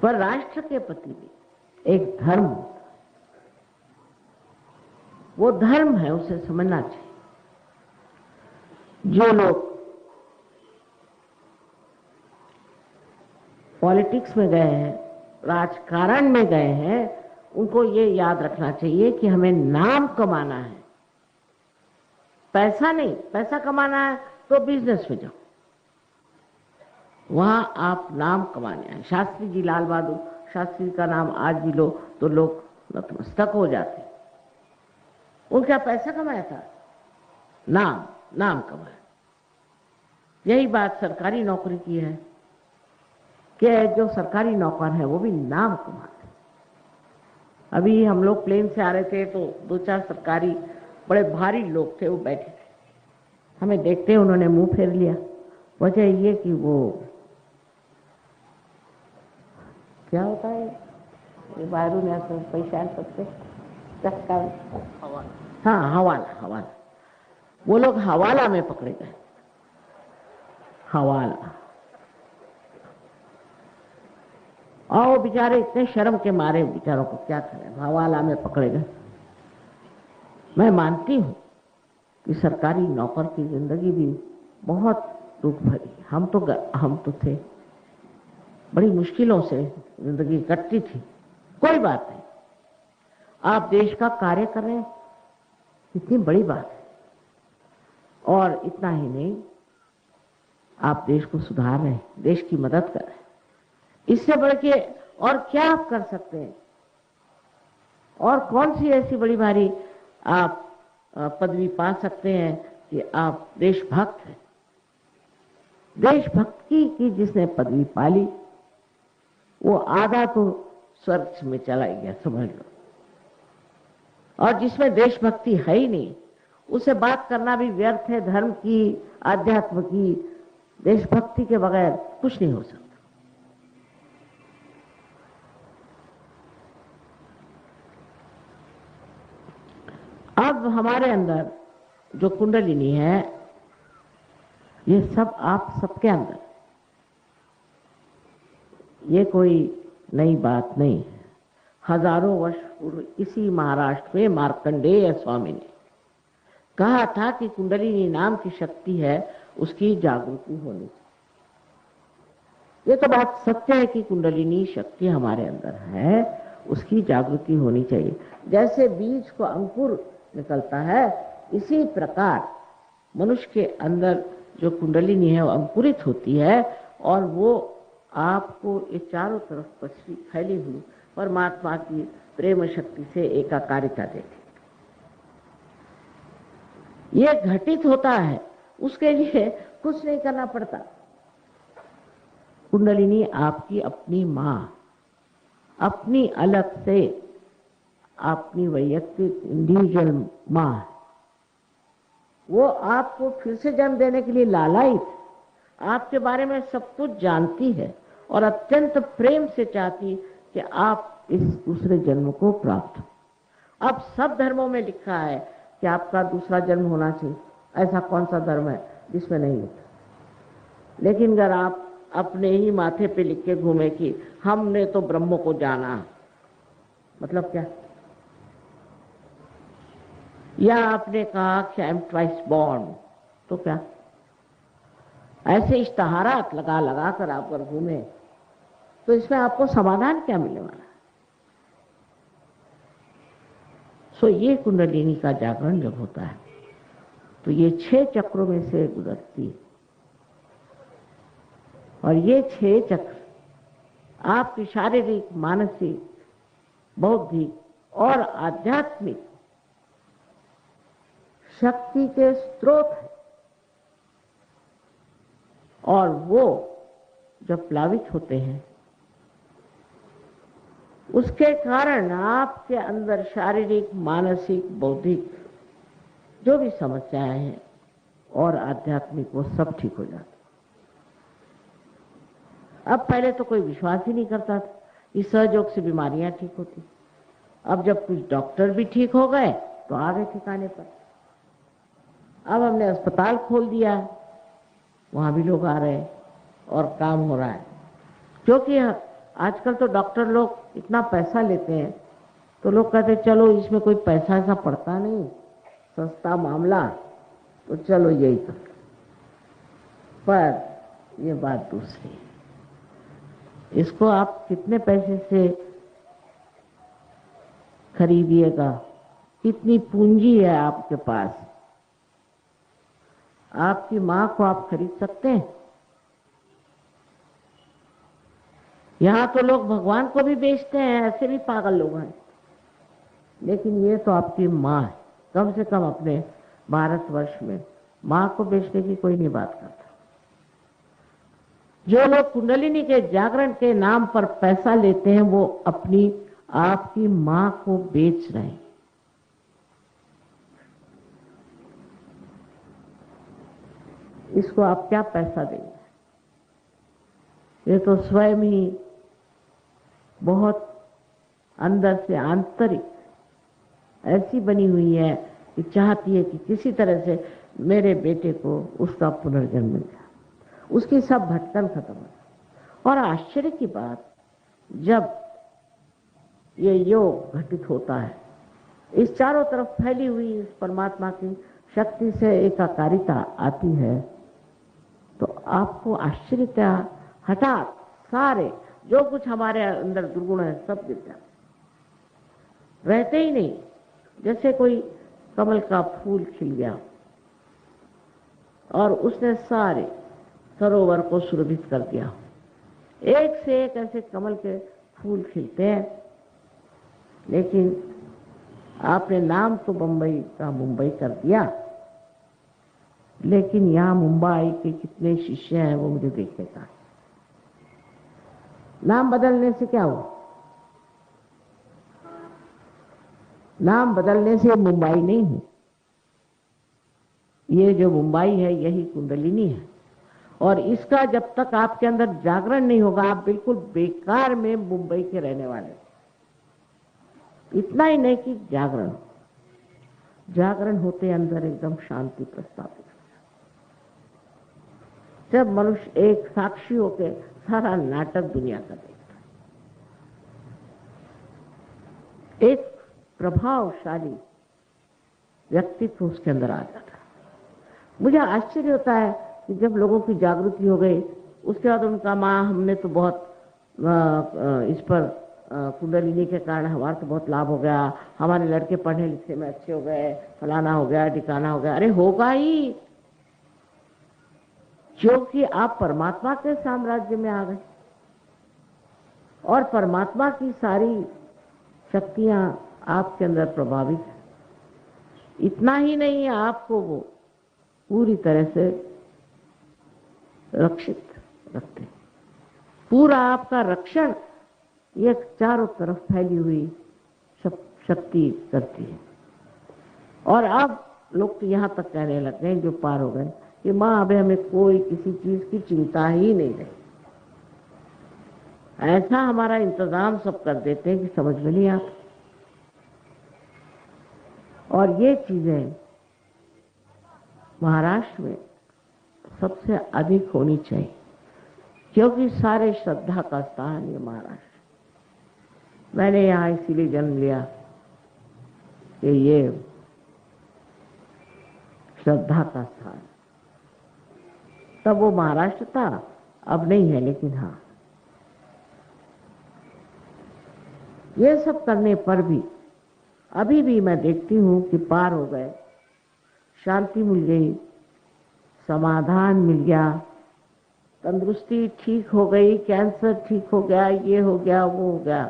पर राष्ट्र के प्रति भी एक धर्म, वो धर्म है, उसे समझना चाहिए। जो लोग पॉलिटिक्स में गए हैं, राजकारण में गए हैं, उनको ये याद रखना चाहिए कि हमें नाम कमाना है, पैसा नहीं। पैसा कमाना है तो बिजनेस में जाओ, वहां आप नाम कमाने हैं। शास्त्री जी, लाल बहादुर शास्त्री का नाम आज भी लो तो लोग नतमस्तक हो जाते। उनका पैसा कमाया था, नाम कमाया। यही बात सरकारी नौकरी की है कि जो सरकारी नौकर है वो भी नाम कमाते। अभी हम लोग प्लेन से आ रहे थे तो 2-4 सरकारी बड़े भारी लोग थे, वो बैठे थे। हमें देखते ही उन्होंने मुंह फेर लिया। वजह ये कि वो क्या होता है ये बाहरों में पहचान सकते, हाँ, हवाला। वो लोग हवाला में पकड़े गए, हवाला। और वो बेचारे इतने शर्म के मारे, बेचारों को क्या करें, हवाला में पकड़े गए। मैं मानती हूँ कि सरकारी नौकर की जिंदगी भी बहुत दुख भरी। हम तो थे, बड़ी मुश्किलों से जिंदगी कटती थी। कोई बात नहीं, आप देश का कार्य कर रहे हैं, इतनी बड़ी बात है। और इतना ही नहीं, आप देश को सुधार रहे हैं, देश की मदद कर रहे हैं। इससे बढ़ के और क्या आप कर सकते हैं? और कौन सी ऐसी बड़ी भारी आप पदवी पा सकते हैं कि आप देशभक्त हैं? देशभक्ति की जिसने पदवी पाली वो आधा तो स्वर्ग में चला गया, समझ लो। और जिसमें देशभक्ति है ही नहीं, उसे बात करना भी व्यर्थ है। धर्म की, आध्यात्म की, देशभक्ति के बगैर कुछ नहीं हो सकता। अब हमारे अंदर जो कुंडलिनी है, ये सब आप सबके अंदर, ये कोई नई बात नहीं है। हजारों वर्ष पूर्व इसी महाराष्ट्र में मार्कंडेय स्वामी ने कहा था कि कुंडलिनी नाम की शक्ति है, उसकी जागृति होनी चाहिए। ये तो बात सत्य है कि कुंडलिनी शक्ति हमारे अंदर है, उसकी जागृति होनी चाहिए। जैसे बीज को अंकुर निकलता है, इसी प्रकार मनुष्य के अंदर जो कुंडलिनी है वो अंकुरित होती है और वो आपको ये चारों तरफ फैली हुई परमात्मा की प्रेम शक्ति से एकाकारिता देती। ये घटित होता है, उसके लिए कुछ नहीं करना पड़ता। कुंडलिनी आपकी अपनी माँ, अपनी अलग से अपनी वैयक्तिक इंडिविजुअल माँ है। वो आपको फिर से जन्म देने के लिए लालायित, आपके बारे में सब कुछ जानती है और अत्यंत प्रेम से चाहती कि आप इस दूसरे जन्म को प्राप्त हो। अब सब धर्मों में लिखा है कि आपका दूसरा जन्म होना चाहिए। ऐसा कौन सा धर्म है जिसमें नहीं लिखा? लेकिन अगर आप अपने ही माथे पे लिख के घूमे कि हमने तो ब्रह्म को जाना, मतलब क्या? या आपने कहा कि आई एम ट्वाइस बॉर्न, तो क्या? ऐसे इश्तहारात लगा लगा कर आप अगर घूमे तो इसमें आपको समाधान क्या मिलने वाला है? सो ये कुंडलिनी का जागरण जब होता है तो ये 6 चक्रों में से गुजरती है और ये 6 चक्र आपकी शारीरिक, मानसिक, बौद्धिक और आध्यात्मिक शक्ति के स्रोत है। और वो जब प्लावित होते हैं उसके कारण आपके अंदर शारीरिक, मानसिक, बौद्धिक जो भी समस्याएं हैं और आध्यात्मिक, वो सब ठीक हो जाते। अब पहले तो कोई विश्वास ही नहीं करता था इस सहयोग से बीमारियां ठीक होती। अब जब कुछ डॉक्टर भी ठीक हो गए तो आ गए ठिकाने पर। अब हमने अस्पताल खोल दिया, वहां भी लोग आ रहे हैं और काम हो रहा है, क्योंकि आजकल तो डॉक्टर लोग इतना पैसा लेते हैं तो लोग कहते हैं चलो इसमें कोई पैसा ऐसा पड़ता नहीं, सस्ता मामला, तो चलो यही कर। पर ये बात दूसरी है। इसको आप कितने पैसे से खरीदिएगा, कितनी पूंजी है आपके पास? आपकी मां को आप खरीद सकते हैं? यहां तो लोग भगवान को भी बेचते हैं, ऐसे भी पागल लोग हैं। लेकिन ये तो आपकी मां है। कम से कम अपने भारतवर्ष में मां को बेचने की कोई नहीं बात करता। जो लोग कुंडलिनी के जागरण के नाम पर पैसा लेते हैं वो अपनी आपकी मां को बेच रहे हैं। इसको आप क्या पैसा देंगे? ये तो स्वयं ही बहुत अंदर से आंतरिक ऐसी बनी हुई है कि चाहती है कि किसी तरह से मेरे बेटे को उसका पुनर्जन्म मिल जाए, उसकी सब भटकन खत्म हो जाए। और आश्चर्य की बात, जब ये योग घटित होता है, इस चारों तरफ फैली हुई इस परमात्मा की शक्ति से एकाकारिता आती है, तो आपको आश्चर्यता हठात सारे जो कुछ हमारे अंदर दुर्गुण है सब गिर जाते, रहते ही नहीं। जैसे कोई कमल का फूल खिल गया और उसने सारे सरोवर को सुरभित कर दिया। एक से एक ऐसे कमल के फूल खिलते हैं, लेकिन आपने नाम तो बंबई का मुंबई कर दिया, लेकिन यहां मुंबई के कितने शिष्य हैं वो मुझे देखने का है। नाम बदलने से क्या हुआ? नाम बदलने से मुंबई नहीं है। ये जो मुंबई है यही कुंडलिनी है, और इसका जब तक आपके अंदर जागरण नहीं होगा आप बिल्कुल बेकार में मुंबई के रहने वाले। इतना ही नहीं कि जागरण होते अंदर एकदम शांति प्रस्तावित। जब मनुष्य एक साक्षी होकर सारा नाटक दुनिया का देखता है, एक प्रभावशाली व्यक्तित्व उसके अंदर आ जाता है। मुझे आश्चर्य होता है कि जब लोगों की जागृति हो गई, उसके बाद उनका माँ हमने तो बहुत इस पर कुंडलिनी के कारण हमारा तो बहुत लाभ हो गया, हमारे लड़के पढ़ने लिखने में अच्छे हो गए, फलाना हो गया, ठिकाना हो गया। अरे होगा ही, क्योंकि आप परमात्मा के साम्राज्य में आ गए और परमात्मा की सारी शक्तियां आपके अंदर प्रभावित है। इतना ही नहीं है, आपको वो पूरी तरह से रक्षित रखते हैं। पूरा आपका रक्षण ये चारों तरफ फैली हुई शक्ति करती है। और अब लोग तो यहां तक कहने लग गए, जो पार हो गए, कि माँ अब हमें कोई किसी चीज की चिंता ही नहीं रही। ऐसा हमारा इंतजाम सब कर देते हैं कि समझ में नहीं आता। और ये चीजें महाराष्ट्र में सबसे अधिक होनी चाहिए, क्योंकि सारे श्रद्धा का स्थान ये महाराष्ट्र। मैंने यहाँ इसीलिए जन्म लिया कि ये श्रद्धा का स्थान। तब वो महाराष्ट्र था, अब नहीं है, लेकिन हाँ, ये सब करने पर भी अभी भी मैं देखती हूँ कि पार हो गए, शांति मिल गई, समाधान मिल गया, तंदुरुस्ती ठीक हो गई, कैंसर ठीक हो गया, ये हो गया, वो हो गया।